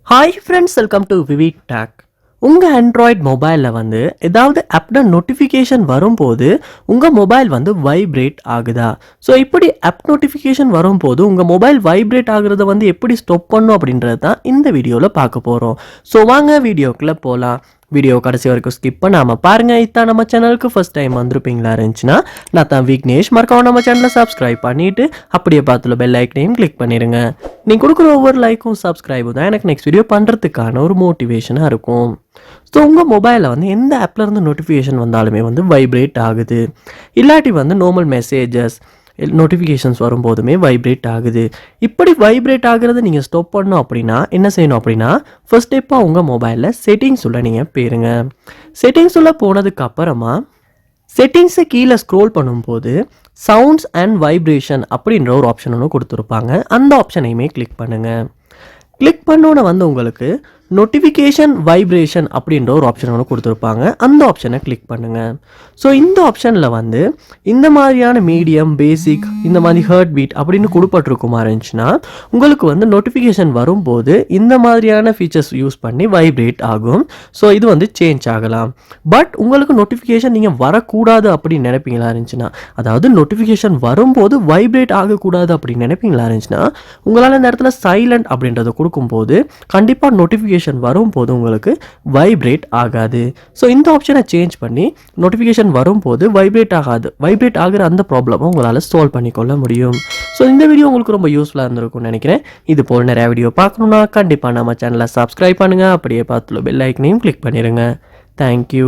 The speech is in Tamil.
Hi friends, welcome to VividTech. உங்கள் ஆண்ட்ராய்ட் மொபைலில் வந்து ஏதாவது ஆப்ட நோட்டிஃபிகேஷன் வரும்போது உங்கள் மொபைல் வந்து வைப்ரேட் ஆகுதா? ஸோ இப்படி ஆப் நோட்டிஃபிகேஷன் வரும்போது உங்கள் மொபைல் வைப்ரேட் ஆகுறத வந்து எப்படி ஸ்டாப் பண்ணும் அப்படின்றது தான் இந்த வீடியோவில் பார்க்க போகிறோம். ஸோ வாங்க வீடியோக்குள்ளே போகலாம். வீடியோ கடைசி வரைக்கும் ஸ்கிப் பண்ணாமல் பாருங்கள். இதான் நம்ம சேனலுக்கு ஃபஸ்ட் டைம் வந்திருப்பீங்களா இருந்துச்சுன்னா நான் தான் விக்னேஷ். மறக்காம நம்ம சேனலை சப்ஸ்கிரைப் பண்ணிவிட்டு அப்படியே பார்த்துல பெல் ஐக்கனையும் கிளிக் பண்ணிடுங்க. நீங்கள் கொடுக்குற ஒவ்வொரு லைக்கும் சப்ஸ்கிரைபும் தான் எனக்கு நெக்ஸ்ட் வீடியோ பண்ணுறதுக்கான ஒரு மோட்டிவேஷனாக இருக்கும். ஸோ உங்கள் மொபைலில் வந்து எந்த ஆப்லேருந்து நோட்டிஃபிகேஷன் வந்தாலுமே வந்து வைப்ரேட் ஆகுது. இல்லாட்டி வந்து நார்மல் மெசேஜஸ் நோட்டிஃபிகேஷன்ஸ் வரும்போதுமே வைப்ரேட் ஆகுது. இப்படி வைப்ரேட் ஆகிறத நீங்கள் ஸ்டாப் பண்ணணும் அப்படின்னா என்ன செய்யணும் அப்படின்னா, ஃபர்ஸ்ட் ஸ்டெப்பாக உங்கள் மொபைலில் செட்டிங்ஸ் உள்ள நீங்கள் போயிருங்க. செட்டிங்ஸ் உள்ள போனதுக்கு அப்புறமா செட்டிங்ஸை கீழே ஸ்க்ரோல் பண்ணும்போது சவுண்ட்ஸ் அண்ட் வைப்ரேஷன் அப்படின்ற ஒரு ஆப்ஷன் ஒன்று கொடுத்துருப்பாங்க. அந்த ஆப்ஷனையுமே கிளிக் பண்ணுங்கள். கிளிக் பண்ணோன்னே வந்து உங்களுக்கு நோட்டிஃபிகேஷன் வைப்ரேஷன் அப்படின்ற ஒரு ஆப்ஷன் ஒன்று கொடுத்துருப்பாங்க. அந்த ஆப்ஷனை கிளிக் பண்ணுங்கள். ஸோ இந்த ஆப்ஷனில் வந்து இந்த மாதிரியான மீடியம், பேசிக், இந்த மாதிரி ஹர்ட் பீட் அப்படின்னு கொடுப்பட்டிருக்குமா இருந்துச்சுன்னா உங்களுக்கு வந்து நோட்டிஃபிகேஷன் வரும்போது இந்த மாதிரியான ஃபீச்சர்ஸ் யூஸ் பண்ணி வைப்ரேட் ஆகும். ஸோ இது வந்து சேஞ்ச் ஆகலாம். பட் உங்களுக்கு நோட்டிஃபிகேஷன் நீங்கள் வரக்கூடாது அப்படின்னு நினைப்பீங்களா இருந்துச்சுன்னா, அதாவது நோட்டிஃபிகேஷன் வரும்போது வைப்ரேட் ஆகக்கூடாது அப்படின்னு நினைப்பீங்களா இருந்துச்சுன்னா உங்களால் இந்த இடத்துல சைலண்ட் அப்படின்றத கொடுக்கும்போது கண்டிப்பாக நோட்டிஃபிகேஷன் வரும்போது உங்களுக்கு வைப்ரேட் ஆகாது. ஸோ இந்த ஆப்ஷனை சேஞ்ச் பண்ணி நோட்டிஃபிகேஷன் வரும்போது வைப்ரேட் ஆகிற அந்த ப்ராப்ளமை உங்களால் சால்வ் பண்ணிக்கொள்ள முடியும். ஸோ இந்த வீடியோ உங்களுக்கு ரொம்ப யூஸ்ஃபுல்லாக இருந்திருக்கும்னு நினைக்கிறேன். இது போல் நிறைய வீடியோ பார்க்கணுன்னா கண்டிப்பாக நம்ம சேனலை சப்ஸ்கிரைப் பண்ணுங்கள். அப்படியே பார்த்துல பெல் ஐக்கனையும் கிளிக் பண்ணிடுங்க. தேங்க்யூ.